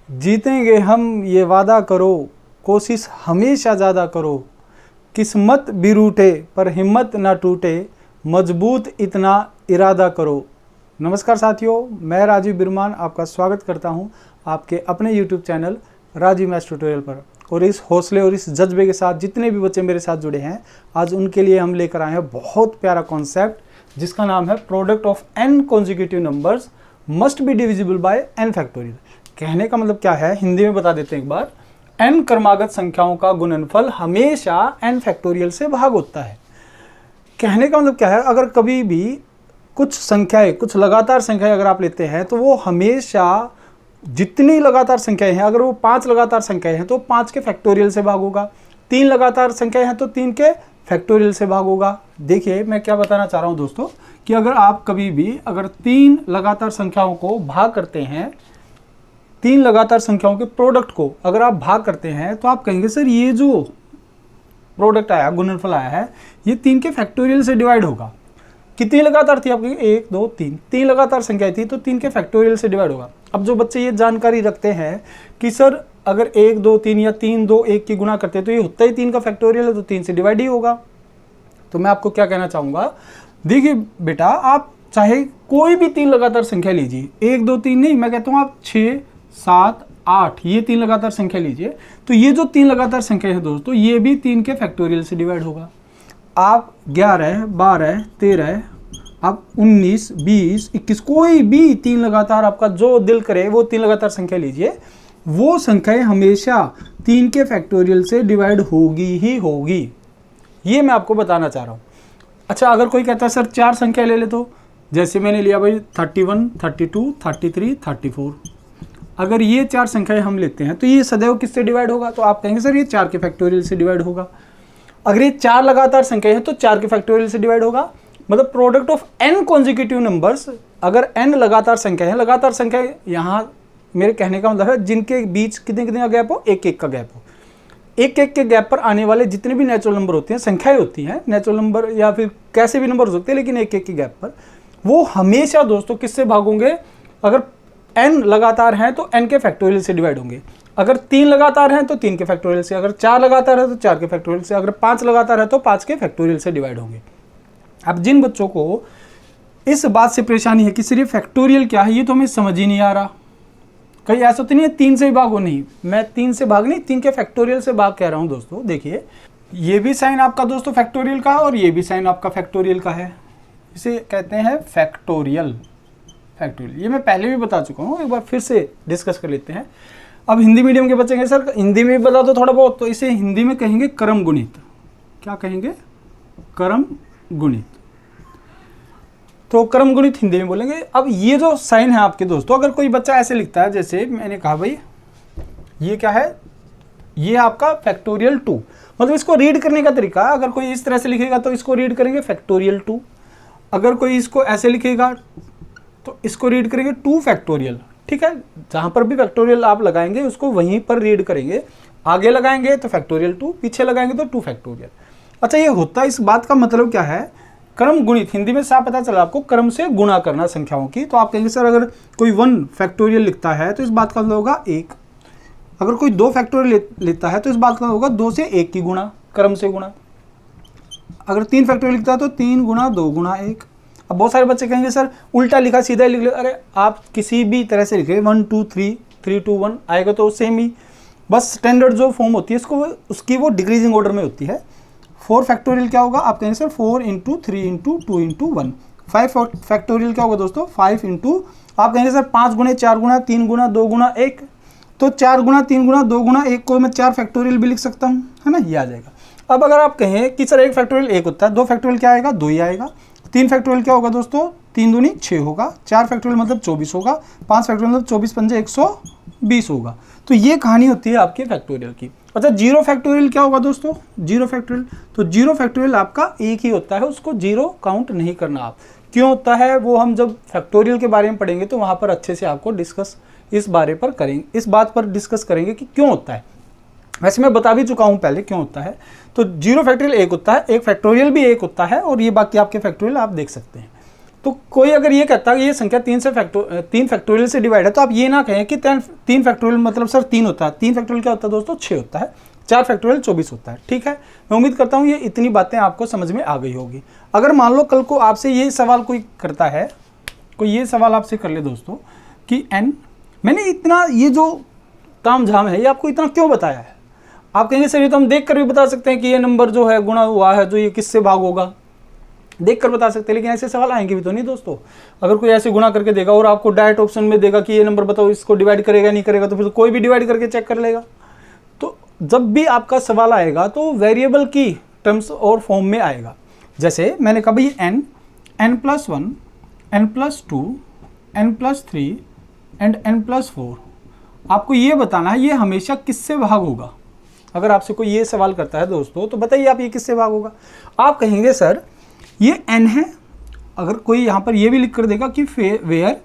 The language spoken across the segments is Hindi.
जीतेंगे हम ये वादा करो, कोशिश हमेशा ज़्यादा करो, किस्मत भी रूठे पर हिम्मत ना टूटे, मजबूत इतना इरादा करो। नमस्कार साथियों, मैं राजीव बिरमान आपका स्वागत करता हूं आपके अपने YouTube channel Rajiv maths tutorial पर। और इस हौसले और इस जज्बे के साथ जितने भी बच्चे मेरे साथ जुड़े हैं, आज उनके लिए हम लेकर आए हैं बहुत प्यारा कॉन्सेप्ट जिसका नाम है product of n consecutive numbers must be divisible by n factorial. कहने का मतलब क्या है, हिंदी में बता देते हैं एक बार। n क्रमागत संख्याओं का गुणनफल हमेशा n फैक्टोरियल से भाग होता है। कहने का मतलब क्या है, अगर कभी भी कुछ संख्याएं, कुछ लगातार संख्याएं अगर आप लेते हैं तो वो हमेशा जितनी लगातार संख्याएं हैं, अगर वो 5 लगातार संख्याएं हैं तो 5 के फैक्टोरियल से भाग होगा, 3 लगातार संख्याएं हैं तो 3 के फैक्टोरियल से भाग होगा। देखिए मैं क्या बताना चाह रहा हूं दोस्तों, कि अगर आप कभी भी अगर 3 लगातार संख्याओं को भाग करते हैं, 3 लगातार संख्याओं के प्रोडक्ट को अगर आप भाग करते हैं तो आप कहेंगे सर ये जो प्रोडक्ट आया, गुणनफल आया है, ये 3 के फैक्टोरियल से डिवाइड होगा। कितनी लगातार थी आपकी? 1 2 3, 3 लगातार संख्याएं थी तो 3 के फैक्टोरियल से डिवाइड होगा। अब जो बच्चे ये जानकारी रखते हैं कि सर अगर 1 2 3 या 3 2 1 की गुणा करते हैं तो ये होता ही 3 का फैक्टोरियल है, तो 3 से डिवाइड ही होगा। तो मैं आपको क्या कहना चाहूँगा, देखिए बेटा, आप चाहे कोई भी 3 लगातार संख्या लीजिए, 1 2 3 नहीं, मैं कहता हूँ आप 6 7 8, ये 3 लगातार संख्या लीजिए, तो ये जो 3 लगातार संख्या है दोस्तों, ये भी 3 के फैक्टोरियल से डिवाइड होगा। आप 11 12 13, आप 19 20 21, कोई भी 3 लगातार आपका जो दिल करे वो 3 लगातार संख्या लीजिए, वो संख्याएं हमेशा 3 के फैक्टोरियल से डिवाइड होगी ही होगी। ये मैं आपको बताना चाह रहा हूँ। अच्छा, अगर कोई कहता है सर 4 संख्या ले ले, तो जैसे मैंने लिया भाई 31 32 33 34, अगर ये 4 संख्याएं हम लेते हैं तो ये सदैव किससे डिवाइड होगा? तो आप कहेंगे सर ये 4 के फैक्टोरियल से डिवाइड होगा। अगर ये 4 लगातार संख्याएं हैं तो 4 के फैक्टोरियल से डिवाइड होगा। मतलब product of n consecutive numbers, अगर n लगातार संख्या है, लगातार संख्या यहाँ मेरे कहने का मतलब है जिनके बीच कितने कितने का गैप हो, एक एक का गैप हो, एक एक के गैप पर आने वाले जितने भी नेचुरल नंबर होते हैं, संख्याएं होती हैं, नेचुरल नंबर या फिर कैसे भी नंबर हो सकते हैं, लेकिन एक एक के गैप पर वो हमेशा दोस्तों किससे भाग होंगे? अगर n लगातार हैं तो n के फैक्टोरियल से डिवाइड होंगे, अगर 3 लगातार हैं तो 3 के फैक्टोरियल से, अगर 4 लगातार है तो 4 के फैक्टोरियल से, अगर 5 लगातार है तो 5 के फैक्टोरियल से डिवाइड होंगे। अब जिन बच्चों को इस बात से परेशानी है कि सिर्फ फैक्टोरियल क्या है, ये तो हमें समझ ही नहीं आ रहा, कहीं ऐसा तो नहीं है 3 से ही भागो, नहीं, मैं 3 से भाग नहीं, 3 के फैक्टोरियल से भाग कह रहा हूँ दोस्तों। देखिए ये भी साइन आपका दोस्तों फैक्टोरियल का है और ये भी साइन आपका फैक्टोरियल का है, इसे कहते हैं फैक्टोरियल। फैक्टोरियल ये मैं पहले भी बता चुका हूँ, एक बार फिर से डिस्कस कर लेते हैं। अब हिंदी मीडियम के बच्चे कहेंगे सर हिंदी में भी बता दो थोड़ा बहुत, तो इसे हिंदी में कहेंगे क्रम गुणित। क्या कहेंगे? क्रम गुणित। तो क्रम गुणित हिंदी में बोलेंगे। अब ये जो साइन है आपके दोस्तों, अगर कोई बच्चा ऐसे लिखता है, जैसे मैंने कहा भाई ये क्या है, ये आपका फैक्टोरियल 2, मतलब इसको रीड करने का तरीका, अगर कोई इस तरह से लिखेगा तो इसको रीड करेंगे फैक्टोरियल 2, अगर कोई इसको ऐसे लिखेगा तो इसको रीड करेंगे 2 फैक्टोरियल। ठीक है, जहां पर भी फैक्टोरियल आप लगाएंगे उसको वहीं पर रीड करेंगे, आगे लगाएंगे तो फैक्टोरियल 2, पीछे लगाएंगे तो 2 फैक्टोरियल। अच्छा, ये होता है, इस बात का मतलब क्या है? क्रम गुणित हिंदी में साफ पता चला आपको, क्रम से गुणा करना संख्याओं की। तो आप कहेंगे सर अगर कोई 1 फैक्टोरियल लिखता है तो इस बात का मतलब होगा 1, अगर कोई 2 फैक्टोरियल लेता है तो इस बात का होगा 2 से 1 की गुणा, क्रम से गुणा। अगर 3 फैक्टोरियल लिखता है तो 3 गुणा 2 गुणा 1। अब बहुत सारे बच्चे कहेंगे सर उल्टा लिखा, सीधा लिख ले। अरे आप किसी भी तरह से लिखे 1 2 3 3 2 1 आएगा तो सेम ही, बस स्टैंडर्ड जो फॉर्म होती है इसको उसकी वो डिक्रीजिंग ऑर्डर में होती है। 4 फैक्टोरियल क्या होगा? आप कहेंगे sir 4 into 3 into 2 into 1। 5 factorial क्या होगा दोस्तों? 5 इंटू, आप कहेंगे सर 5 गुणे 4 गुणा 3 गुणा 2 गुणा 1, तो 4 गुणा 3 गुणा 2 गुणा 1 को मैं 4 फैक्टोरियल भी लिख सकता हूँ, है ना, ये आ जाएगा। अब अगर आप कहें कि सर 1 फैक्टोरियल 1 होता है, 2 फैक्टोरियल क्या आएगा? 2 ही आएगा। 3 फैक्टोरियल क्या होगा दोस्तों? 3 दूनी 6 होगा, 4 फैक्टोरियल मतलब 24 होगा, 5 फैक्टोरियल मतलब 24 पंजे 120 होगा। तो ये कहानी होती है आपके फैक्टोरियल की। अच्छा, 0 फैक्टोरियल क्या होगा दोस्तों? 0 फैक्टोरियल, तो 0 फैक्टोरियल आपका एक ही होता है, उसको 0 काउंट नहीं करना आप। क्यों होता है वो हम जब फैक्टोरियल के बारे में पढ़ेंगे तो वहाँ पर अच्छे से आपको डिस्कस इस बारे पर करेंगे, इस बात पर डिस्कस करेंगे कि क्यों होता है। वैसे मैं बता भी चुका हूँ पहले क्यों होता है। तो 0 फैक्टोरियल 1 होता है, 1 फैक्टोरियल भी 1 होता है, और ये बाकी आपके फैक्टोरियल आप देख सकते हैं। तो कोई अगर ये कहता है कि ये संख्या 3 फैक्टोरियल से डिवाइड है, तो आप ये ना कहें कि 3 फैक्टोरियल मतलब सर 3 होता है। 3 फैक्टोरियल क्या होता है दोस्तों? 6 होता है। 4 फैक्टोरियल 24 होता है। ठीक है, मैं उम्मीद करता हूँ ये इतनी बातें आपको समझ में आ गई होगी। अगर मान लो कल को आपसे ये सवाल कोई करता है, कोई ये सवाल आपसे कर ले दोस्तों कि n, मैंने इतना ये जो ताम झाम है ये आपको इतना क्यों बताया है? आप कहेंगे सर ये तो हम देख कर भी बता सकते हैं कि ये नंबर जो है गुणा हुआ है, जो ये किससे भाग होगा, देख कर बता सकते हैं। लेकिन ऐसे सवाल आएंगे भी तो नहीं दोस्तों। अगर कोई ऐसे गुणा करके देगा और आपको डायरेक्ट ऑप्शन में देगा कि ये नंबर बताओ इसको डिवाइड करेगा नहीं करेगा, तो फिर तो कोई भी डिवाइड करके चेक कर लेगा। तो जब भी आपका सवाल आएगा तो वेरिएबल की टर्म्स और फॉर्म में आएगा। जैसे मैंने कहा भाई n, n+1, n+2, n+3 and n+4, आपको ये बताना है ये हमेशा किससे भाग होगा। अगर आपसे कोई ये सवाल करता है दोस्तों तो बताइए आप ये किससे भाग होगा। आप कहेंगे सर ये n है। अगर कोई यहाँ पर ये भी लिख कर देगा कि where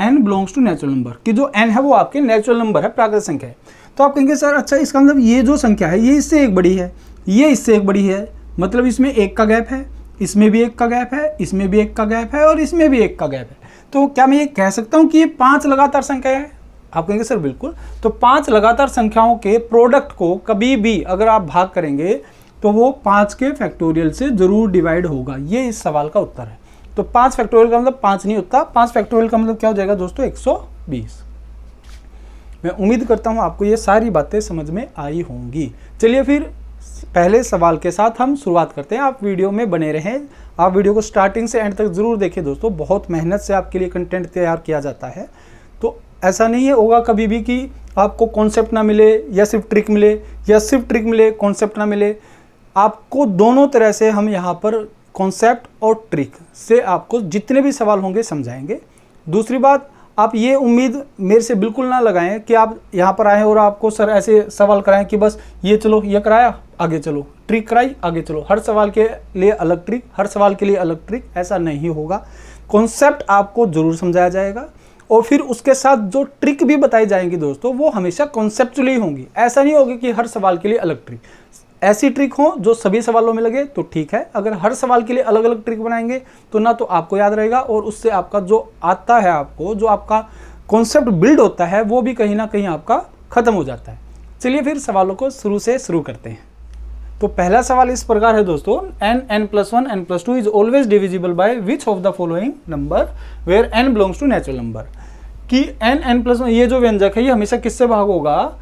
n belongs to natural number, कि जो n है वो आपके नेचुरल नंबर है, प्राकृतिक संख्या है, तो आप कहेंगे सर अच्छा इसका मतलब ये जो संख्या है ये इससे एक बड़ी है, ये इससे एक बड़ी है, मतलब इसमें 1 का गैप है, इसमें भी 1 का गैप है, इसमें भी 1 का गैप है और इसमें भी 1 का गैप है। तो क्या मैं ये कह सकता हूँ कि ये 5 लगातार संख्या है? आप कहेंगे सर बिल्कुल। तो 5 लगातार संख्याओं के प्रोडक्ट को कभी भी अगर आप भाग करेंगे तो वो 5 के फैक्टोरियल से जरूर डिवाइड होगा। ये इस सवाल का उत्तर है। तो 5 फैक्टोरियल का मतलब 5 नहीं होता, 5 फैक्टोरियल का मतलब क्या हो जाएगा दोस्तों? 120। मैं उम्मीद करता हूँ आपको ये सारी बातें समझ में आई होंगी। चलिए फिर पहले सवाल के साथ हम शुरुआत करते हैं। आप वीडियो में बने रहें, आप वीडियो को स्टार्टिंग से एंड तक जरूर देखें दोस्तों। बहुत मेहनत से आपके लिए कंटेंट तैयार किया जाता है। तो ऐसा नहीं है होगा कभी भी कि आपको कॉन्सेप्ट ना मिले या सिर्फ ट्रिक मिले, या सिर्फ ट्रिक मिले कॉन्सेप्ट ना मिले। आपको दोनों तरह से हम यहाँ पर कॉन्सेप्ट और ट्रिक से आपको जितने भी सवाल होंगे समझाएंगे। दूसरी बात, आप ये उम्मीद मेरे से बिल्कुल ना लगाएं कि आप यहाँ पर आए और आपको सर ऐसे सवाल कराएं कि बस ये चलो ये कराया आगे चलो, ट्रिक कराई आगे चलो, हर सवाल के लिए अलग ट्रिक, हर सवाल के लिए अलग ट्रिक। ऐसा नहीं होगा। कॉन्सेप्ट आपको ज़रूर समझाया जाएगा और फिर उसके साथ जो ट्रिक भी बताई जाएंगी दोस्तों वो हमेशा कॉन्सेप्चुअली होंगी। ऐसा नहीं होगी कि हर सवाल के लिए अलग ट्रिक। ऐसी ट्रिक हो जो सभी सवालों में लगे तो ठीक है। अगर हर सवाल के लिए अलग अलग ट्रिक बनाएंगे तो ना तो आपको याद रहेगा और उससे आपका जो आता है, आपको जो आपका कॉन्सेप्ट बिल्ड होता है वो भी कहीं ना कहीं आपका ख़त्म हो जाता है। चलिए फिर सवालों को शुरू से शुरू करते हैं। तो पहला सवाल इस प्रकार है दोस्तों, n+1 n+2 is always divisible by which of the following number where n belongs to natural number. कि n+1 ये जो व्यंजक है ये हमेशा किससे भाग होगा?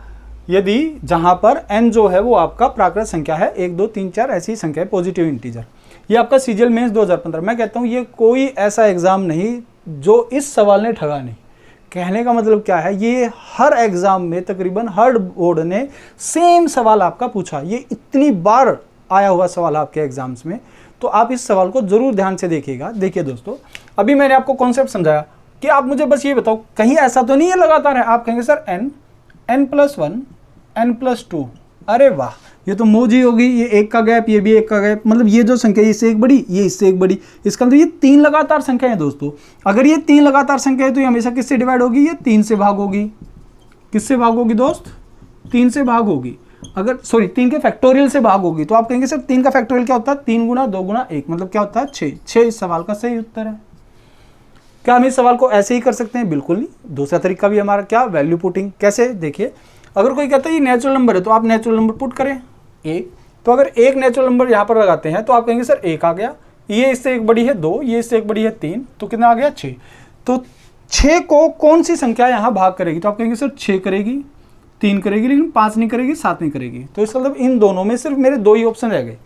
यदि जहां पर n जो है वो आपका प्राकृतिक संख्या है, 1 2 3 4 ऐसी संख्या है, पॉजिटिव इंटीजर। ये आपका सीजीएल मेंस 2015। मैं कहता हूँ ये कोई ऐसा एग्जाम नहीं जो इस सवाल ने ठगा नहीं। कहने का मतलब क्या है, ये हर एग्जाम में तकरीबन हर बोर्ड ने सेम सवाल आपका पूछा। ये इतनी बार आया हुआ सवाल आपके एग्जाम्स में, तो आप इस सवाल को जरूर ध्यान से देखिएगा। देखिए दोस्तों, अभी मैंने आपको कॉन्सेप्ट समझाया कि आप मुझे बस ये बताओ कहीं ऐसा तो नहीं है लगातार है। आप कहेंगे सर n+1 n+2, अरे वाह ये तो मौजी होगी, ये 1 का गैप, ये भी 1 का गैप, मतलब ये जो संख्या इससे एक बड़ी, ये इससे एक बड़ी, इसका मतलब ये 3 लगातार संख्या है दोस्तों। अगर ये 3 लगातार संख्या है तो ये हमेशा किससे डिवाइड होगी? ये 3 से भाग होगी। किससे भाग होगी दोस्त? 3 से भाग होगी। अगर 3 के फैक्टोरियल से भाग होगी। तो आप कहेंगे सर 3 का फैक्टोरियल क्या होता है? 3 गुना 2 गुना 1, मतलब क्या होता है? 6। 6 इस सवाल का सही उत्तर है। क्या हम इस सवाल को ऐसे ही कर सकते हैं? बिल्कुल नहीं। दूसरा तरीका भी हमारा क्या, वैल्यू पुटिंग। कैसे? देखिए, अगर कोई कहता है ये नेचुरल नंबर है तो आप नेचुरल नंबर पुट करें 1। तो अगर एक नेचुरल नंबर यहाँ पर लगाते हैं तो आप कहेंगे सर 1 आ गया, ये इससे एक बड़ी है 2, ये इससे एक बड़ी है 3, तो कितना आ गया? 6। तो 6 को कौन सी संख्या यहाँ भाग करेगी? तो आप कहेंगे सर 6 करेगी, 3 करेगी, लेकिन 5 नहीं करेगी, 7 नहीं करेगी। तो इसका मतलब इन दोनों में सिर्फ मेरे 2 ही ऑप्शन रह गए।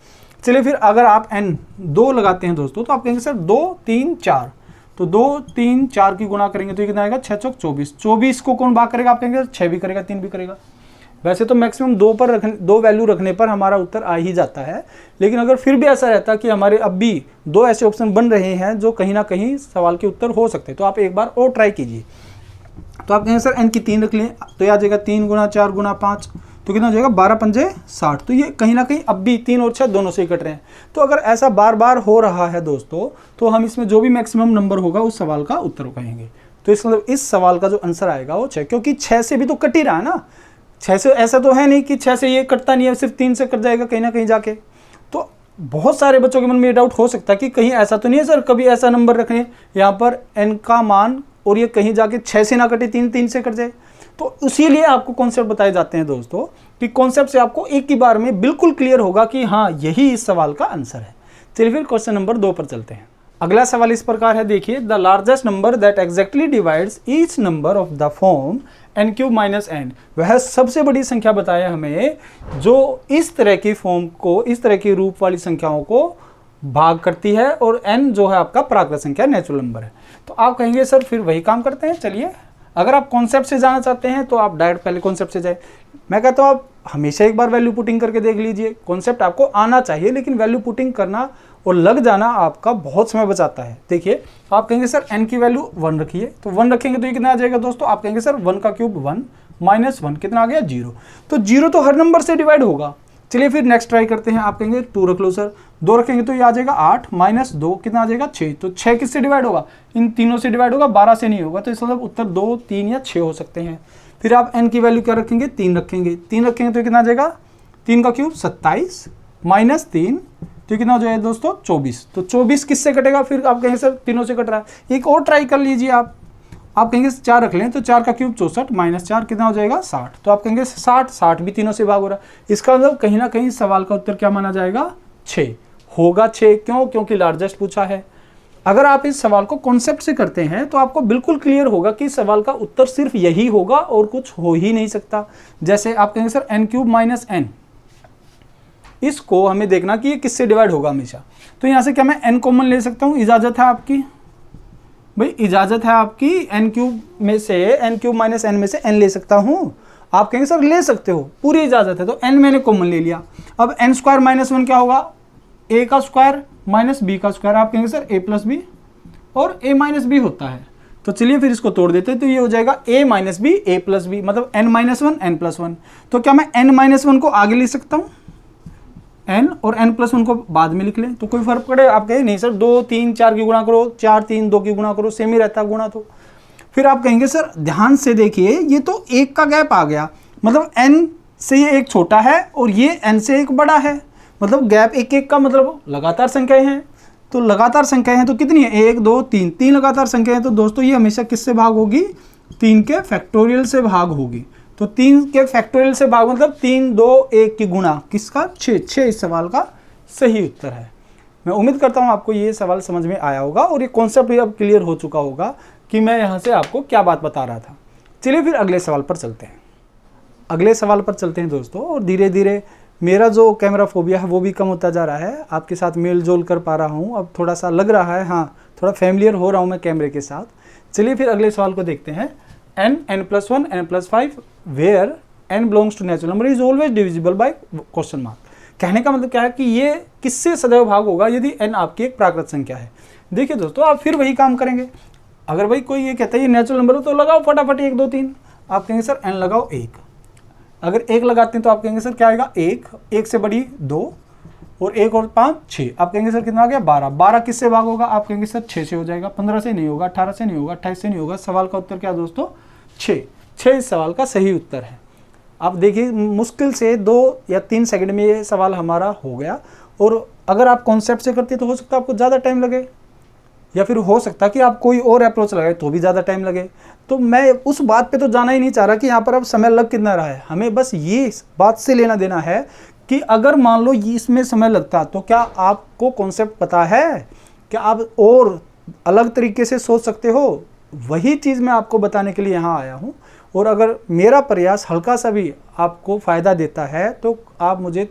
चलिए फिर अगर आप n 2 लगाते हैं दोस्तों तो आप कहेंगे सर 2 3 4, तो 2 3 4 की गुणा करेंगे तो ये कितना आएगा? 6 चौक 24। 24 को कौन भाग करेगा? आप कहेंगे 6 भी करेगा, 3 भी करेगा। वैसे तो मैक्सिमम 2 वैल्यू रखने पर हमारा उत्तर आ ही जाता है, लेकिन अगर फिर भी ऐसा रहता कि हमारे अब भी 2 ऐसे ऑप्शन बन रहे हैं जो कहीं ना कहीं सवाल के उत्तर हो सकते हैं, तो आप एक बार और ट्राई कीजिए। तो आप कहेंगे सर n की 3 रख लें तो यह आ जाएगा 3 गुना 4 गुना 5, तो कितना हो जाएगा? 12 पंजे 60। तो ये कहीं ना कहीं अब भी 3 और 6 दोनों से ही कट रहे हैं। तो अगर ऐसा बार बार हो रहा है दोस्तों तो हम इसमें जो भी मैक्सिमम नंबर होगा उस सवाल का उत्तर कहेंगे। तो इस मतलब इस सवाल का जो आंसर आएगा वो 6, क्योंकि 6 से भी तो कट ही रहा है ना। 6 से ऐसा तो है नहीं कि 6 से ये कटता नहीं है, सिर्फ 3 से कट जाएगा कहीं ना कहीं जाके। तो बहुत सारे बच्चों के मन में ये डाउट हो सकता है कि कहीं ऐसा तो नहीं है सर, कभी ऐसा नंबर रखें यहाँ पर n का मान और ये कहीं जाके 6 से ना कटे, 3 से कट जाए। तो इसीलिए आपको कॉन्सेप्ट बताए जाते हैं दोस्तों, कि कॉन्सेप्ट से आपको एक ही बार में बिल्कुल क्लियर होगा कि हाँ यही इस सवाल का आंसर है। चलिए फिर क्वेश्चन नंबर 2 पर चलते हैं। अगला सवाल इस प्रकार है, देखिए, the largest number that exactly divides each number of the form n³ - n, वह सबसे बड़ी संख्या बताया हमें जो इस तरह की फॉर्म को, इस तरह की रूप वाली संख्याओं को भाग करती है, और n जो है आपका प्राकृत संख्या, नेचुरल नंबर है। तो आप कहेंगे सर फिर वही काम करते हैं। चलिए, अगर आप कॉन्सेप्ट से जाना चाहते हैं तो आप डायरेक्ट पहले कॉन्सेप्ट से जाए। मैं कहता हूँ आप हमेशा एक बार वैल्यू पुटिंग करके देख लीजिए। कॉन्सेप्ट आपको आना चाहिए, लेकिन वैल्यू पुटिंग करना और लग जाना आपका बहुत समय बचाता है। देखिए, आप कहेंगे सर n की वैल्यू 1 रखिए, तो 1 रखेंगे तो ये कितना आ जाएगा दोस्तों? आप कहेंगे सर 1³ 1 - 1 कितना आ गया? 0। तो 0 तो हर नंबर से डिवाइड होगा। चलिए फिर नेक्स्ट ट्राई करते हैं। आप कहेंगे 2 रख लो सर, 2 रखेंगे तो ये आ जाएगा 8 - 2 कितना आ जाएगा? 6। तो 6 किससे डिवाइड होगा? इन तीनों से डिवाइड होगा, 12 से नहीं होगा। तो इसका मतलब उत्तर 2, 3 या 6 हो सकते हैं। फिर आप n की वैल्यू क्या रखेंगे? 3 रखेंगे। 3 रखेंगे तो कितना आ जाएगा? 3 का क्यूब 27 - 3 तो कितना हो जाएगा दोस्तों? 24। तो 24 किससे कटेगा? फिर आप कहेंगे सर तीनों से कट रहा है। एक और ट्राई कर लीजिए आप कहेंगे 4 रख लें, तो 4 का क्यूब 64 - 4 कितना हो जाएगा? 60। तो आप कहेंगे 60 भी तीनों से भाग हो रहा है। इसका मतलब कहीं ना कहीं सवाल का उत्तर क्या माना जाएगा? 6 होगा। 6 क्यों? क्योंकि लार्जेस्ट पूछा है। अगर आप इस सवाल को कॉन्सेप्ट से करते हैं तो आपको बिल्कुल क्लियर होगा कि सवाल का उत्तर सिर्फ यही होगा और कुछ हो ही नहीं सकता। जैसे आप कहेंगे सर n³ - n, इसको हमें देखना कि ये किससे डिवाइड होगा हमेशा। तो यहाँ से क्या मैं n कॉमन ले सकता हूँ? इजाज़त है आपकी भाई, इजाज़त है आपकी। n³ में से n³ - n में से n ले सकता हूँ। आप कहेंगे सर ले सकते हो, पूरी इजाज़त है। तो n मैंने कॉमन ले लिया। अब n² - 1 क्या होगा? a का स्क्वायर - b का स्क्वायर। आप कहेंगे सर a + b, और a - b होता है। तो चलिए फिर इसको तोड़ देते हैं। तो ये हो जाएगा a - b a + b, मतलब n - 1 n + 1। तो क्या मैं n - 1 को आगे ले सकता हूँ n, और n + 1 को बाद में लिख लें? तो कोई फर्क पड़े? आप कहें नहीं सर 2 3 4 की गुणा करो, 4 3 2 की गुणा करो, सेम ही रहता है गुणा। तो फिर आप कहेंगे सर ध्यान से देखिए, ये तो 1 का गैप आ गया, मतलब n से ये एक छोटा है और ये n से एक बड़ा है, मतलब गैप 1 का, मतलब लगातार संख्याएं हैं। तो लगातार संख्याएं हैं तो कितनी है? 1 2 3, 3 लगातार संख्याएं हैं। तो दोस्तों ये हमेशा किससे भाग होगी? 3 के फैक्टोरियल से भाग होगी। तो 3 के फैक्टोरियल से भाग मतलब 3 2 1 की गुणा, किसका? 6। 6 इस सवाल का सही उत्तर है। मैं उम्मीद करता हूं आपको ये सवाल समझ में आया होगा और ये कॉन्सेप्ट भी अब क्लियर हो चुका होगा कि मैं यहाँ से आपको क्या बात बता रहा था। चलिए फिर अगले सवाल पर चलते हैं। अगले सवाल पर चलते हैं दोस्तों, और धीरे धीरे मेरा जो कैमरा फोबिया है वो भी कम होता जा रहा है। आपके साथ मेल जोल कर पा रहा हूँ, अब थोड़ा सा लग रहा है, हाँ थोड़ा फैमिलियर हो रहा हूँ मैं कैमरे के साथ। चलिए फिर अगले सवाल को देखते हैं। n, n+1, n+5 where n belongs to natural number is always divisible by question mark. कहने का मतलब क्या है कि ये किससे सदैव भाग होगा यदि n आपकी एक प्राकृत संख्या है। देखिए दोस्तों, आप फिर वही काम करेंगे। अगर भाई कोई ये कहता है ये नेचुरल नंबर हो तो लगाओ फटाफट 1 2 3। आप कहेंगे सर n लगाओ 1। अगर 1 लगाते हैं तो आप कहेंगे सर क्या आएगा? 1 से बड़ी 2, और 1 और 5 6। आप कहेंगे सर कितना आ गया? 12। 12 किससे भाग होगा? आप कहेंगे सर 6 से हो जाएगा। 15 से नहीं होगा, 18 से नहीं होगा, 28 से नहीं होगा। सवाल का उत्तर क्या दोस्तों? 6। 6 इस सवाल का सही उत्तर है। आप देखिए, मुश्किल से 2 या 3 सेकंड में ये सवाल हमारा हो गया। और अगर आप कॉन्सेप्ट से करते तो हो सकता है आपको ज़्यादा टाइम लगे, या फिर हो सकता है कि आप कोई और अप्रोच लगाए तो भी ज़्यादा टाइम लगे। तो मैं उस बात पे तो जाना ही नहीं चाह रहा कि यहाँ पर अब समय लग कितना रहा है। हमें बस ये बात से लेना देना है कि अगर मान लो इसमें समय लगता तो क्या आपको कॉन्सेप्ट पता है? क्या आप और अलग तरीके से सोच सकते हो? वही चीज़ मैं आपको बताने के लिए यहाँ आया हूँ। और अगर मेरा प्रयास हल्का सा भी आपको फ़ायदा देता है तो आप मुझे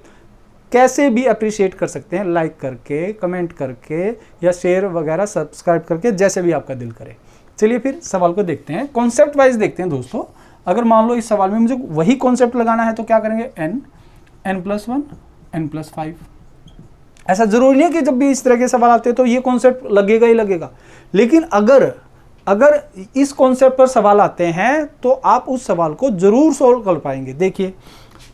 कैसे भी अप्रिशिएट कर सकते हैं, लाइक करके, कमेंट करके, या शेयर वगैरह सब्सक्राइब करके, जैसे भी आपका दिल करे। चलिए फिर सवाल को देखते हैं, कॉन्सेप्ट वाइज देखते हैं दोस्तों। अगर मान लो इस सवाल में मुझे वही कॉन्सेप्ट लगाना है तो क्या करेंगे? n, n+1, n+5। ऐसा जरूरी नहीं है कि जब भी इस तरह के सवाल आते हैं तो ये कॉन्सेप्ट लगेगा ही लगेगा, लेकिन अगर इस कॉन्सेप्ट पर सवाल आते हैं तो आप उस सवाल को जरूर सोल्व कर पाएंगे। देखिए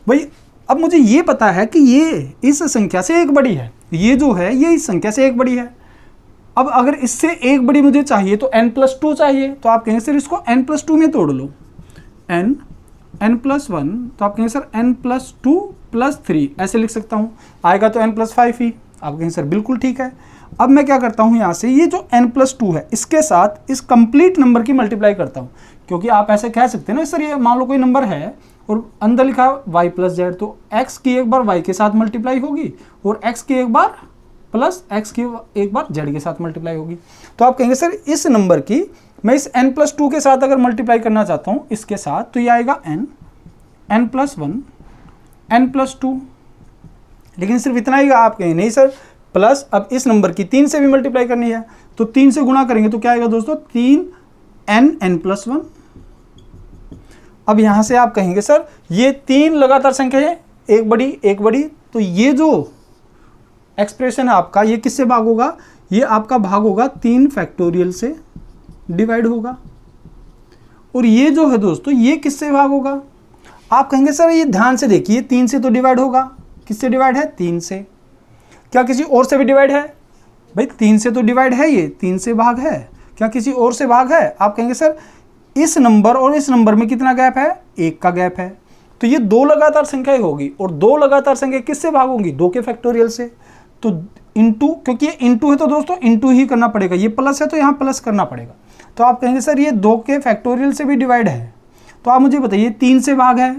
भाई, अब मुझे ये पता है कि ये इस संख्या से एक बड़ी है, ये जो है ये इस संख्या से एक बड़ी है। अब अगर इससे एक बड़ी मुझे चाहिए तो n+2 चाहिए। तो आप कहेंगे सर इसको n+2 में तोड़ लो, n+1। तो आप कहेंगे सर n+2 + 3 ऐसे लिख सकता हूँ। आएगा तो n+5 ही। आप कहें सर बिल्कुल ठीक है। अब मैं क्या करता हूँ, यहाँ से ये जो n+2 है इसके साथ इस कंप्लीट नंबर की मल्टीप्लाई करता हूँ, क्योंकि आप ऐसे कह सकते हैं ना सर, ये मान लो कोई नंबर है और अंदर लिखा है y+z, तो x की एक बार y के साथ मल्टीप्लाई होगी और x की एक बार प्लस x की एक बार z के साथ मल्टीप्लाई होगी। तो आप कहेंगे सर इस नंबर की मैं इस n+2 के साथ अगर मल्टीप्लाई करना चाहता हूँ इसके साथ, तो ये आएगा n+1 n+2, लेकिन सिर्फ इतना ही। आप कहेंगे नहीं सर प्लस अब इस नंबर की 3 से भी मल्टीप्लाई करनी है, तो 3 से गुणा करेंगे तो क्या आएगा दोस्तों, 3n+1। अब यहां से आप कहेंगे सर ये 3 लगातार संख्या है, एक बड़ी, तो ये जो एक्सप्रेशन है आपका ये किससे भाग होगा, ये आपका भाग होगा 3 फैक्टोरियल से डिवाइड होगा। और ये जो है दोस्तों ये किससे भाग होगा, आप कहेंगे सर ये ध्यान से देखिए 3 से तो डिवाइड होगा, किससे डिवाइड है, 3 से। क्या किसी और से भी डिवाइड है, भाई 3 से तो डिवाइड है, ये 3 से भाग है, क्या किसी और से भाग है। आप कहेंगे सर इस नंबर और इस नंबर में कितना गैप है, 1 का गैप है, तो ये 2 लगातार संख्याएं होगी और 2 लगातार संख्या किससे भाग होंगी, 2 के फैक्टोरियल से। तो इंटू, क्योंकि ये इंटू है तो दोस्तों इंटू ही करना पड़ेगा, ये प्लस है तो यहाँ प्लस करना पड़ेगा। तो आप कहेंगे सर ये 2 के फैक्टोरियल से भी डिवाइड है, तो आप मुझे बताइए 3 से भाग है,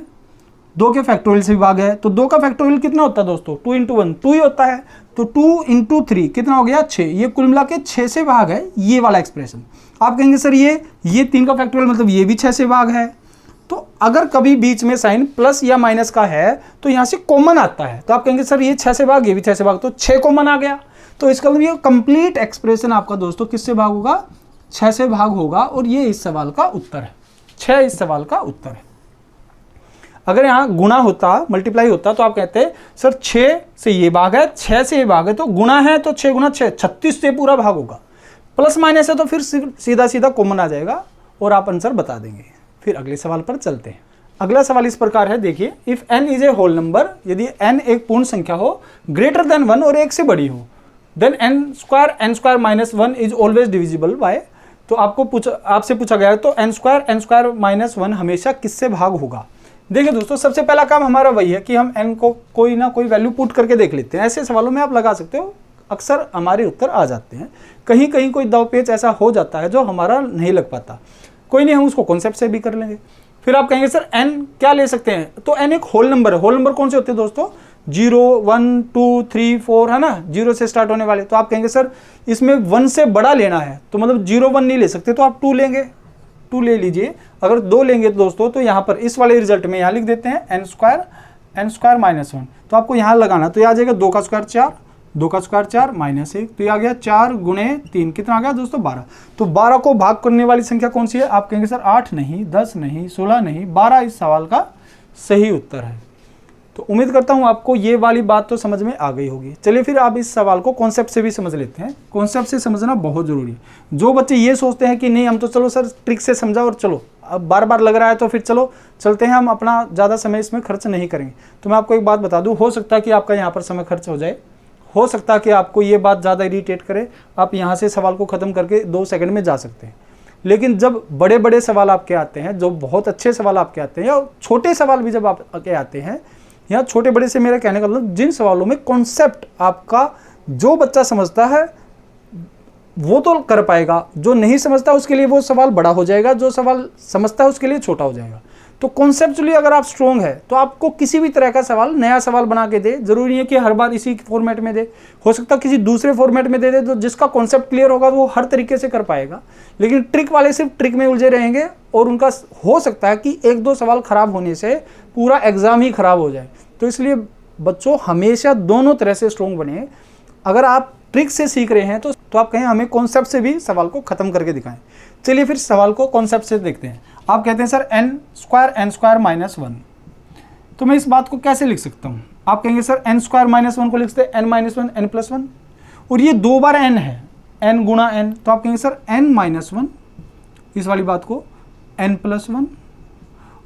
2 के फैक्टोरियल से भी भाग है, तो 2 का फैक्टोरियल कितना होता है दोस्तों, 2 × 1 2 ही होता है, तो 2 × 3 कितना हो गया, 6। ये कुल मिला के 6 से भाग है ये वाला एक्सप्रेशन। आप कहेंगे सर ये 3 का फैक्टोरियल मतलब ये भी 6 से भाग है। तो अगर कभी बीच में साइन प्लस या माइनस का है तो यहाँ से कॉमन आता है, तो आप कहेंगे सर ये 6 से भाग, ये भी 6 से भाग, तो 6 कॉमन आ गया। तो इसका मतलब ये कंप्लीट एक्सप्रेशन आपका दोस्तों किससे भाग होगा, 6 से भाग होगा। और ये इस सवाल का उत्तर है, 6 इस सवाल का उत्तर है। अगर यहाँ गुणा होता, मल्टीप्लाई होता, तो आप कहते हैं सर 6 से ये भाग है, 6 से ये भाग है, तो गुणा है तो 6 × 6 36 से पूरा भाग होगा। प्लस माइनस है तो फिर सीधा सीधा कॉमन आ जाएगा और आप आंसर बता देंगे। फिर अगले सवाल पर चलते हैं। अगला सवाल इस प्रकार है, देखिए if n is a whole number, यदि n एक पूर्ण संख्या हो ग्रेटर देन 1 और 1 से बड़ी हो, then n² - 1 is always divisible by. तो आपसे पूछा गया है तो n² - 1 हमेशा किससे भाग होगा। देखिए दोस्तों सबसे पहला काम हमारा वही है कि हम n को कोई ना कोई वैल्यू पुट करके देख लेते हैं। ऐसे सवालों में आप लगा सकते हो, अक्सर हमारे उत्तर आ जाते हैं। कहीं कहीं कोई दाव पेच ऐसा हो जाता है जो हमारा नहीं लग पाता, कोई नहीं, हम उसको कॉन्सेप्ट से भी कर लेंगे। फिर आप कहेंगे सर n क्या ले सकते हैं, तो n एक होल नंबर है। होल नंबर कौन से होते हैं दोस्तों, 0 1 2 3 4 है ना, 0 से स्टार्ट होने वाले। तो आप कहेंगे सर इसमें 1 से बड़ा लेना है, तो मतलब 0 1 नहीं ले सकते, तो आप 2 लेंगे, 2 ले लीजिए। अगर 2 लेंगे दोस्तों तो यहाँ पर इस वाले रिजल्ट में यहाँ लिख देते हैं n² - 1, तो आपको यहाँ लगाना, तो ये आ जाएगा 2 का स्क्वायर 4, 2 का स्क्वायर 4 -1, तो ये आ गया 4 × 3 कितना आ गया दोस्तों, 12। तो 12 को भाग करने वाली संख्या कौन सी है, आप कहेंगे सर 8 नहीं, 10 नहीं, 16 नहीं, 12 इस सवाल का सही उत्तर है। तो उम्मीद करता हूँ आपको ये वाली बात तो समझ में आ गई होगी। चलिए फिर आप इस सवाल को कॉन्सेप्ट से भी समझ लेते हैं। कॉन्सेप्ट से समझना बहुत ज़रूरी है। जो बच्चे ये सोचते हैं कि नहीं हम तो चलो सर ट्रिक से समझा और चलो, अब बार बार लग रहा है तो फिर चलो चलते हैं, हम अपना ज़्यादा समय इसमें खर्च नहीं करेंगे। तो मैं आपको एक बात बता दूँ, हो सकता है कि आपका यहाँ पर समय खर्च हो जाए, हो सकता है कि आपको ये बात ज़्यादा इरिटेट करे, आप यहाँ से सवाल को ख़त्म करके 2 सेकंड में जा सकते हैं। लेकिन जब बड़े बड़े सवाल आपके आते हैं, जो बहुत अच्छे सवाल आपके आते हैं, या छोटे सवाल भी जब आपके आते हैं, या छोटे बड़े से मेरा कहने का मतलब जिन सवालों में कॉन्सेप्ट आपका जो बच्चा समझता है वो तो कर पाएगा, जो नहीं समझता उसके लिए वो सवाल बड़ा हो जाएगा, जो सवाल समझता है उसके लिए छोटा हो जाएगा। तो कॉन्सेप्चुअली अगर आप स्ट्रोंग है तो आपको किसी भी तरह का सवाल नया सवाल बना के दे, जरूरी नहीं है कि हर बार इसी फॉर्मेट में दे, हो सकता है किसी दूसरे फॉर्मेट में दे दे, तो जिसका कॉन्सेप्ट क्लियर होगा वो हर तरीके से कर पाएगा। लेकिन ट्रिक वाले सिर्फ ट्रिक में उलझे रहेंगे और उनका हो सकता है कि 1-2 सवाल खराब होने से पूरा एग्जाम ही खराब हो जाए। तो इसलिए बच्चों हमेशा दोनों तरह से स्ट्रोंग बने। अगर आप ट्रिक से सीख रहे हैं तो आप कहें हमें कॉन्सेप्ट से भी सवाल को खत्म करके दिखाएं। चलिए फिर सवाल को कॉन्सेप्ट से देखते हैं। आप कहते हैं सर n² - 1, तो मैं इस बात को कैसे लिख सकता हूँ, आप कहेंगे सर n² - 1 को लिख सकते हैं n-1 n+1, और ये 2 बार n है, n × n, तो आप कहेंगे सर n-1 इस वाली बात को n+1,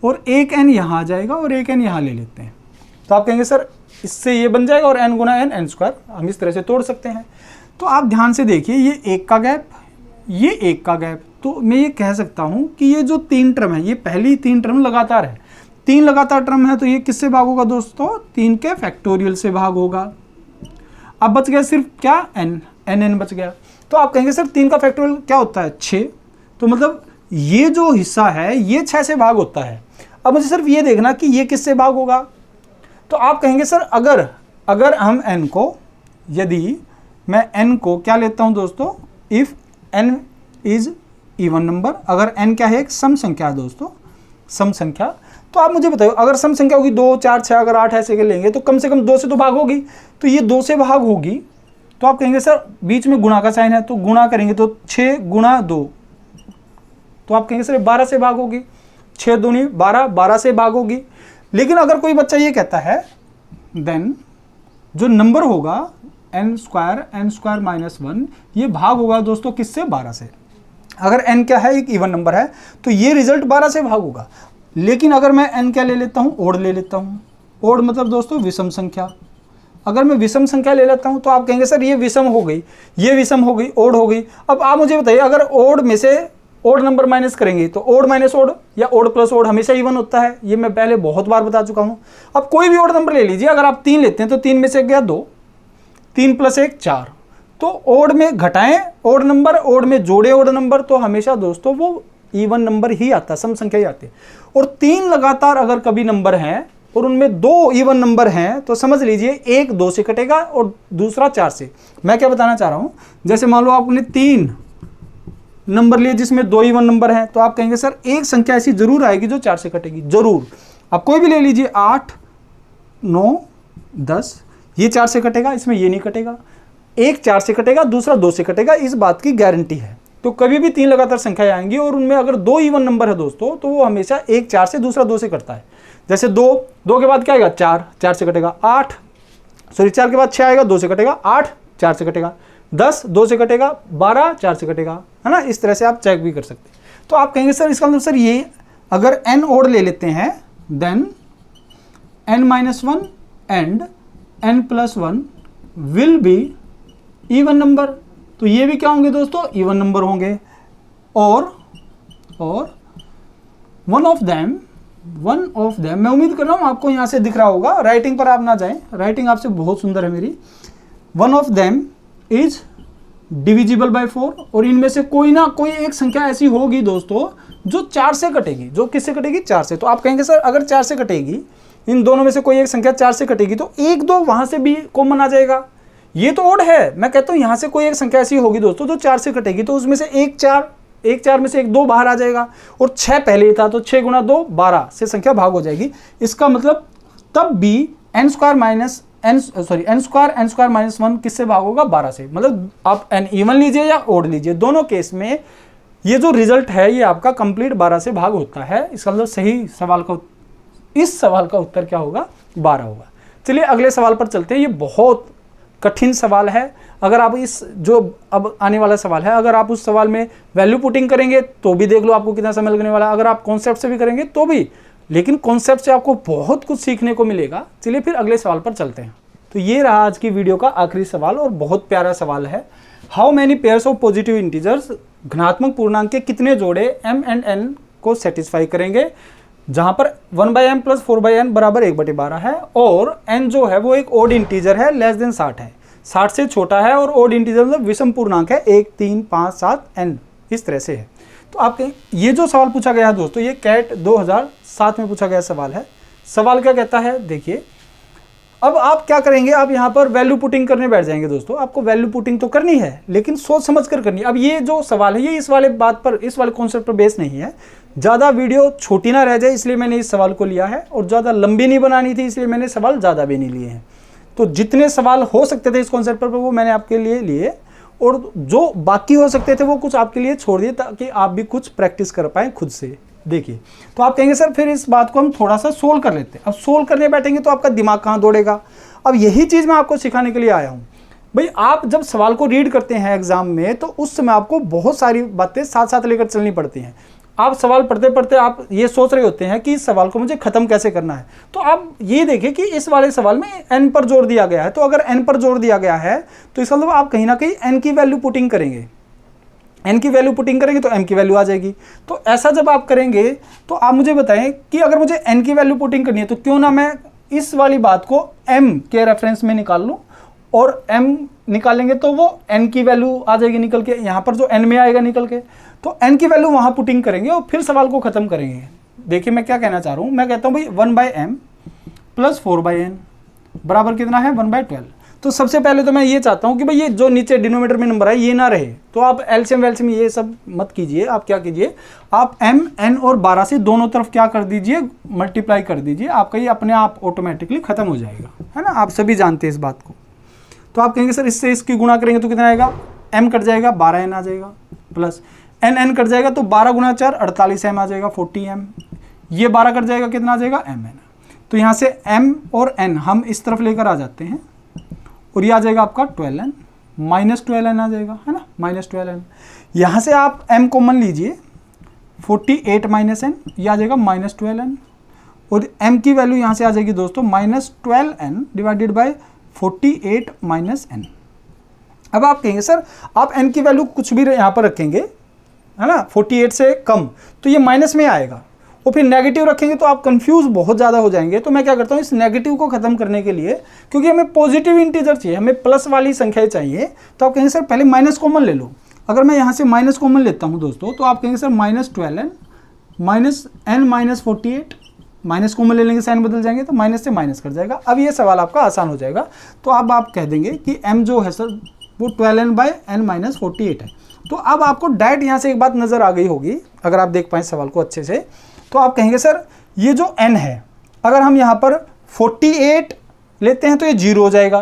और एक n यहाँ आ जाएगा और एक n यहाँ ले लेते हैं, तो आप कहेंगे सर इससे ये बन जाएगा और n × n n², हम इस तरह से तोड़ सकते हैं। तो आप ध्यान से देखिए, ये 1 का गैप, ये 1 का गैप, तो मैं ये कह सकता हूँ कि ये जो 3 टर्म है, ये पहली 3 टर्म लगातार है, 3 लगातार टर्म है, तो ये किससे भाग होगा दोस्तों, 3 के फैक्टोरियल से भाग होगा। अब बच गया सिर्फ क्या n बच गया। तो आप कहेंगे सर 3 का फैक्टोरियल क्या होता है 6, तो मतलब ये जो हिस्सा है ये 6 से भाग होता है। अब मुझे सिर्फ ये देखना कि ये किससे भाग होगा। तो आप कहेंगे सर अगर हम n को, यदि मैं n को क्या लेता हूं दोस्तों, if n is even number, अगर n क्या है एक सम संख्या है दोस्तों, सम संख्या, तो आप मुझे बताइए अगर सम संख्या होगी 2 4 6 अगर 8 ऐसे के लेंगे तो कम से कम 2 से तो भाग होगी। तो ये 2 से भाग होगी, तो आप कहेंगे सर बीच में गुणा का साइन है तो गुणा करेंगे तो 6 गुणा 2, तो आप कहेंगे सर 12 से भाग होगी, 6 दूनी 12, 12 से भाग होगी। लेकिन अगर कोई बच्चा ये कहता है देन जो नंबर होगा n स्क्वायर माइनस 1 ये भाग होगा दोस्तों किससे, 12 से। अगर n क्या है एक इवन नंबर है तो ये रिजल्ट 12 से भाग होगा। लेकिन अगर मैं n क्या ले लेता हूँ, ओड ले लेता हूँ, ओड मतलब दोस्तों विषम संख्या। अगर मैं विषम संख्या ले लेता हूँ तो आप कहेंगे सर ये विषम हो गई, ये विषम हो गई, ओड हो गई। अब आप मुझे बताइए अगर ओड में से ओड नंबर माइनस करेंगे तो ओड माइनस ओड या ओड प्लस ओड हमेशा इवन होता है, ये मैं पहले बहुत बार बता चुका हूँ। अब कोई भी ओड नंबर ले लीजिए, अगर आप 3 लेते हैं तो 3 में से गया 2, 3 + 1 4, तो ओड में घटाएं ओड नंबर, ओड में जोड़े ओड नंबर, तो हमेशा दोस्तों वो इवन नंबर ही आता है, सम संख्या ही आती है। और 3 लगातार अगर कभी नंबर हैं और उनमें 2 इवन नंबर हैं तो समझ लीजिए एक 2 से कटेगा और दूसरा 4 से। मैं क्या बताना चाह रहा हूं, जैसे मान लो आपने 3 नंबर लिए जिसमें 2 इवन नंबर हैं, तो आप कहेंगे सर एक संख्या ऐसी जरूर आएगी जो 4 से कटेगी, जरूर। आप कोई भी ले लीजिए 8 9 10, ये 4 से कटेगा, इसमें ये नहीं कटेगा। एक 4 से कटेगा, दूसरा 2 से कटेगा, इस बात की गारंटी है। तो कभी भी 3 लगातार संख्याएं आएंगी और उनमें अगर 2 इवन नंबर है दोस्तों तो वो हमेशा एक 4 से दूसरा 2 से कटता है। जैसे 2 के बाद क्या आएगा 4 से कटेगा, 4 के बाद 6 आएगा 2 से कटेगा, 8 4 से कटेगा, 10 2 से कटेगा, 12 4 से कटेगा, है ना। इस तरह से आप चेक भी कर सकते हैं। तो आप कहेंगे सर इसका मतलब सर ये अगर n ओड ले लेते हैं then n-1 and n+1 will be even number, तो ये भी क्या होंगे दोस्तों, इवन नंबर होंगे। और वन ऑफ देम, मैं उम्मीद कर रहा हूं आपको यहां से दिख रहा होगा, राइटिंग पर आप ना जाएं, राइटिंग आपसे बहुत सुंदर है मेरी। One of them is divisible by 4, और इनमें से कोई ना कोई एक संख्या ऐसी होगी दोस्तों जो 4 से कटेगी। जो किससे कटेगी, 4 से। तो आप कहेंगे सर अगर 4 से कटेगी, इन दोनों में से कोई एक संख्या 4 से कटेगी तो 1 2 वहां से भी कॉमन आ जाएगा। ये तो ओड है, मैं कहता हूं यहां से कोई एक संख्या ऐसी होगी दोस्तों जो 4 से कटेगी, तो उसमें से एक 4 में से एक 2 बाहर आ जाएगा, और 6 पहले ही था तो 6 गुणा 2 12 से संख्या भाग हो जाएगी। इसका मतलब तब भी n स्क्वायर माइनस 1 किससे भाग होगा, 12 से। मतलब आप n इवन लीजिए या ओड लीजिए, दोनों केस में ये जो रिजल्ट है ये आपका कंप्लीट 12 से भाग होता है। इसका मतलब सही सवाल का, इस सवाल का उत्तर क्या होगा, 12 होगा। चलिए अगले सवाल पर चलते हैं। ये बहुत कठिन सवाल है। अगर आप इस जो अब आने वाला सवाल है, अगर आप उस सवाल में वैल्यू पुटिंग करेंगे तो भी देख लो आपको कितना समय लगने वाला है, अगर आप कॉन्सेप्ट से भी करेंगे तो भी, लेकिन कॉन्सेप्ट से आपको बहुत कुछ सीखने को मिलेगा। चलिए फिर अगले सवाल पर चलते हैं। तो ये रहा आज की वीडियो का आखिरी सवाल और बहुत प्यारा सवाल है। How many pairs of positive integers, धनात्मक पूर्णांक के कितने जोड़े m एंड n को सेटिस्फाई करेंगे, जहां पर 1/m + 4/n = 1/12 है, और n जो है वो एक ओड इंटीजर है, लेस देन 60 है, 60 से छोटा है, और ओड इंटीजर मतलब विषम पूर्णांक है, 1 3 5 7 n इस तरह से है। तो आपके ये जो सवाल पूछा गया है दोस्तों, ये कैट 2007 में पूछा गया सवाल है। सवाल क्या कहता है देखिए, अब आप क्या करेंगे, आप यहाँ पर वैल्यू पुटिंग करने बैठ जाएंगे दोस्तों। आपको वैल्यू पुटिंग तो करनी है लेकिन सोच समझ कर करनी है। अब ये जो सवाल है ये इस वाले बात पर, इस वाले कॉन्सेप्ट पर बेस नहीं है। ज़्यादा वीडियो छोटी ना रह जाए इसलिए मैंने इस सवाल को लिया है, और ज़्यादा लंबी नहीं बनानी थी इसलिए मैंने सवाल ज़्यादा भी नहीं लिए हैं। तो जितने सवाल हो सकते थे इस कॉन्सेप्ट पर वो मैंने आपके लिए लिए, और जो बाकी हो सकते थे वो कुछ आपके लिए छोड़ दिए ताकि आप भी कुछ प्रैक्टिस कर पाएँ खुद से। देखिए, तो आप कहेंगे सर फिर इस बात को हम थोड़ा सा सोल्व कर लेते हैं। अब सोल्व करने बैठेंगे तो आपका दिमाग कहाँ दौड़ेगा। अब यही चीज़ मैं आपको सिखाने के लिए आया हूँ। भाई आप जब सवाल को रीड करते हैं एग्जाम में तो उस समय आपको बहुत सारी बातें साथ साथ लेकर चलनी पड़ती हैं। आप सवाल पढ़ते पढ़ते आप ये सोच रहे होते हैं कि इस सवाल को मुझे ख़त्म कैसे करना है। तो आप ये देखिए कि इस वाले सवाल में n पर जोर दिया गया है, तो अगर n पर जोर दिया गया है तो इसका मतलब आप कहीं ना कहीं n की वैल्यू पुटिंग करेंगे। n की वैल्यू पुटिंग करेंगे तो m की वैल्यू आ जाएगी। तो ऐसा जब आप करेंगे तो आप मुझे बताएं कि अगर मुझे n की वैल्यू पुटिंग करनी है तो क्यों ना मैं इस वाली बात को m के रेफरेंस में निकाल लूँ और m निकालेंगे तो वो n की वैल्यू आ जाएगी निकल के, यहाँ पर जो n में आएगा निकल के, तो n की वैल्यू वहाँ पुटिंग करेंगे और फिर सवाल को ख़त्म करेंगे। देखिए मैं क्या कहना चाह रहा हूँ, मैं कहता हूँ भाई 1/m प्लस 4/n बराबर कितना है 1/12। तो सबसे पहले तो मैं ये चाहता हूँ कि भाई ये जो नीचे डिनोमिनेटर में नंबर है ये ना रहे, तो आप एलसीएम वेलसीएम ये सब मत कीजिए। आप क्या कीजिए, आप m n और 12 से दोनों तरफ क्या कर दीजिए, मल्टीप्लाई कर दीजिए, आपका ये अपने आप ऑटोमेटिकली खत्म हो जाएगा, है ना। आप सभी जानते हैं इस बात को। तो आप कहेंगे सर इससे इसकी गुणा करेंगे तो कितना आएगा, m कट जाएगा 12n आ जाएगा, प्लस n कट जाएगा तो 12 गुना 4 48m आ जाएगा 40m, ये 12 कट जाएगा कितना आ जाएगा mn। तो यहाँ से m और n हम इस तरफ लेकर आ जाते हैं और ये आ जाएगा आपका 12n माइनस 12n आ जाएगा, है ना, माइनस 12n। यहाँ से आप m कॉमन लीजिए 48 माइनस n, ये आ जाएगा माइनस 12n, और m की वैल्यू यहाँ से आ जाएगी दोस्तों minus 12n divided by 48 minus n। अब आप कहेंगे सर आप n की वैल्यू कुछ भी यहाँ पर रखेंगे, है ना, 48 से कम, तो ये माइनस में आएगा, और फिर नेगेटिव रखेंगे तो आप कंफ्यूज बहुत ज़्यादा हो जाएंगे। तो मैं क्या करता हूँ, इस नेगेटिव को ख़त्म करने के लिए, क्योंकि हमें पॉजिटिव इंटीजर चाहिए, हमें प्लस वाली संख्याएं चाहिए, तो आप कहेंगे सर पहले माइनस कॉमन ले लो। अगर मैं यहाँ से माइनस कॉमन लेता हूँ दोस्तों, तो आप कहेंगे sir minus 12n minus n minus 48, minus common ले लेंगे साइन बदल जाएंगे तो माइनस से माइनस कर जाएगा। अब ये सवाल आपका आसान हो जाएगा। तो अब आप कह देंगे कि m जो है सर वो 12n बाई n माइनस 48 है। तो अब आपको डायरेक्ट यहाँ से एक बात नज़र आ गई होगी, अगर आप देख पाएँ सवाल को अच्छे से, तो आप कहेंगे सर ये जो n है, अगर हम यहाँ पर 48 लेते हैं तो ये 0 हो जाएगा,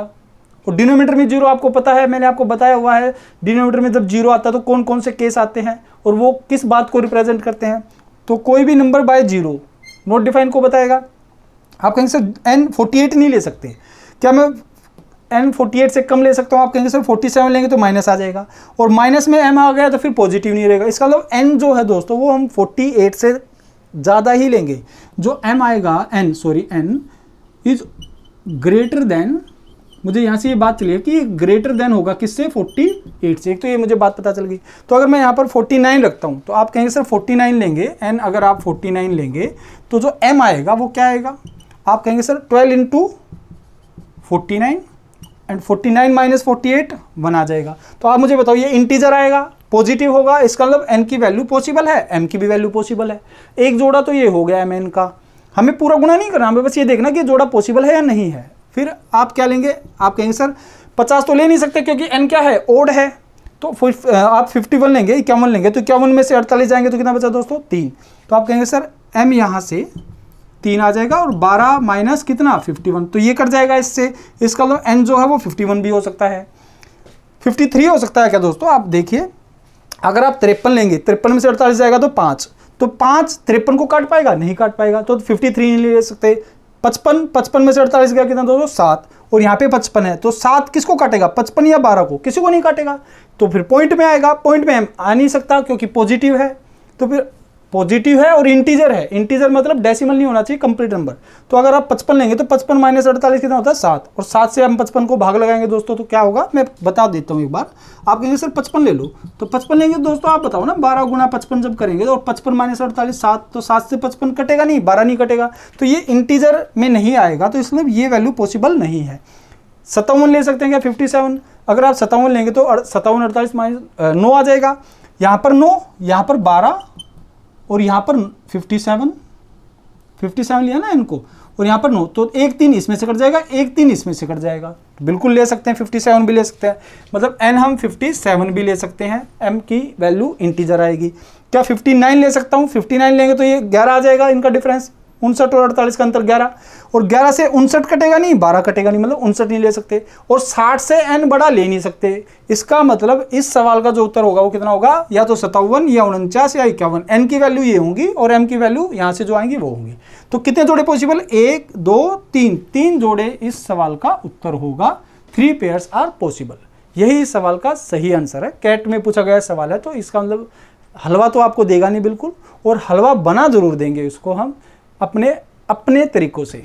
और डिनोमिनेटर में 0 आपको पता है, मैंने आपको बताया हुआ है डिनोमिनेटर में जब 0 आता है तो कौन कौन से केस आते हैं और वो किस बात को रिप्रेजेंट करते हैं। तो कोई भी नंबर बाय 0 नॉट डिफाइन को बताएगा। आप कहेंगे सर n 48 नहीं ले सकते, क्या मैं n 48 से कम ले सकता हूँ? आप कहेंगे सर 47 लेंगे तो माइनस आ जाएगा, और माइनस में m आ गया तो फिर पॉजिटिव नहीं रहेगा। इसका मतलब n जो है दोस्तों वो हम 48 से ज़्यादा ही लेंगे। जो m आएगा n इज ग्रेटर देन, मुझे यहाँ से ये बात चली है कि ग्रेटर देन होगा किससे, 48 से। एक तो ये मुझे बात पता चल गई। तो अगर मैं यहाँ पर 49 रखता हूँ तो आप कहेंगे सर 49 लेंगे, n अगर आप 49 लेंगे तो जो m आएगा वो क्या आएगा, आप कहेंगे सर 12 इंटू 49 एंड 49 माइनस 48 1 आ जाएगा। तो आप मुझे बताओ ये इंटीजर आएगा, पॉजिटिव होगा, इसका मतलब n की वैल्यू पॉसिबल है, m की भी वैल्यू पॉसिबल है। एक जोड़ा तो ये हो गया m n का, हमें पूरा गुणा नहीं करना, हमें बस ये देखना कि जोड़ा पॉसिबल है या नहीं है। फिर आप क्या लेंगे, आप कहेंगे सर 50 तो ले नहीं सकते क्योंकि n क्या है, ओड है, तो आप 51 लेंगे, 51 लेंगे, तो 51 में से 48 जाएंगे तो कितना बचा दोस्तों 3। तो आप कहेंगे सर m यहाँ से 3 आ जाएगा और 12 माइनस कितना 51, तो ये कट जाएगा इससे। इसका मतलब n जो है वो 51 भी हो सकता है, 53 हो सकता है क्या दोस्तों। आप देखिए अगर आप 53 लेंगे, 53 में से 48 जाएगा तो 5, तो 5 53 को काट पाएगा, नहीं काट पाएगा, तो 53 नहीं ले सकते। 55 में से 48 गया कितना दोस्तों 7, और यहाँ पे 55 है, तो 7 किसको काटेगा, 55 या 12 को, किसी को नहीं काटेगा। तो फिर पॉइंट में आएगा, पॉइंट में आ नहीं सकता क्योंकि पॉजिटिव है, तो फिर पॉजिटिव है और इंटीजर है, इंटीजर मतलब डेसिमल नहीं होना चाहिए, कंप्लीट नंबर। तो अगर आप 55 लेंगे तो 55 माइनस 48 कितना होता है 7, और 7 से हम 55 को भाग लगाएंगे दोस्तों तो क्या होगा, मैं बता देता हूँ एक बार। आप कहेंगे सर 55 ले लो, तो 55 लेंगे दोस्तों, आप बताओ ना 12 गुना 55 जब करेंगे और 55 माइनस 48 7, तो 7 से 55 कटेगा नहीं, 12 नहीं कटेगा, तो ये इंटीजर में नहीं आएगा, तो इसलिए ये वैल्यू पॉसिबल नहीं है। 57 ले सकते हैं क्या 57, अगर आप 57 लेंगे तो 57 48 माइनस 9 आ जाएगा, यहाँ पर 9, यहाँ पर 12 और यहाँ पर 57 लिया ना इनको, और यहाँ पर 9, तो 1 3 इसमें से कट जाएगा, 1 3 इसमें से कट जाएगा, तो बिल्कुल ले सकते हैं 57 भी ले सकते हैं, मतलब n हम 57 भी ले सकते हैं, m की वैल्यू इंटीजर आएगी। क्या 59 ले सकता हूँ, 59 लेंगे तो ये 11 आ जाएगा, इनका डिफरेंस 59 और 48 का अंतर 11, और 11 से 59 कटेगा नहीं, 12 कटेगा नहीं, मतलब 59 नहीं ले सकते, और 60 से n बड़ा ले नहीं सकते। इसका मतलब इस सवाल का जो उत्तर होगा वो कितना होगा, या तो 57 या 49 या 51, n की वैल्यू ये होंगी और m की वैल्यू यहाँ से जो आएंगी वो होंगी। तो कितने जोड़े पॉसिबल, 1 2 3, 3 जोड़े इस सवाल का उत्तर होगा, 3 पेयर्स आर पॉसिबल। यही इस सवाल का सही आंसर है, कैट में पूछा गया सवाल है, तो इसका मतलब हलवा तो आपको देगा नहीं बिल्कुल, और हलवा बना जरूर देंगे इसको हम अपने तरीकों से।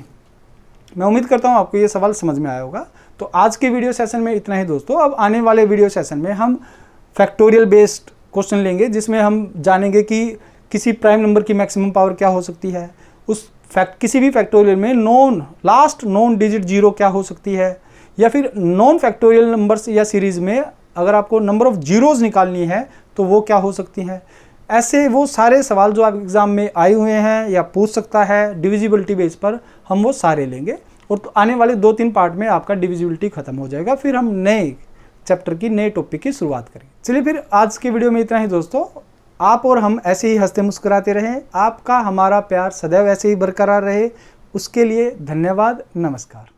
मैं उम्मीद करता हूँ आपको ये सवाल समझ में आया होगा। तो आज के वीडियो सेशन में इतना ही दोस्तों। अब आने वाले वीडियो सेशन में हम फैक्टोरियल बेस्ड क्वेश्चन लेंगे, जिसमें हम जानेंगे कि किसी प्राइम नंबर की मैक्सिमम पावर क्या हो सकती है, उस किसी भी फैक्टोरियल में लास्ट नॉन डिजिट 0 क्या हो सकती है, या फिर नॉन फैक्टोरियल नंबर्स या सीरीज़ में अगर आपको नंबर ऑफ जीरोज़ निकालनी है तो वो क्या हो सकती हैं। ऐसे वो सारे सवाल जो आप एग्ज़ाम में आए हुए हैं या पूछ सकता है डिविजिबिलिटी बेस पर, हम वो सारे लेंगे और तो आने वाले 2-3 पार्ट में आपका डिविजिबिलिटी खत्म हो जाएगा, फिर हम नए चैप्टर की नए टॉपिक की शुरुआत करेंगे। चलिए फिर आज की वीडियो में इतना ही दोस्तों। आप और हम ऐसे ही हंसते मुस्कुराते रहें, आपका हमारा प्यार सदैव ऐसे ही बरकरार रहे, उसके लिए धन्यवाद। नमस्कार।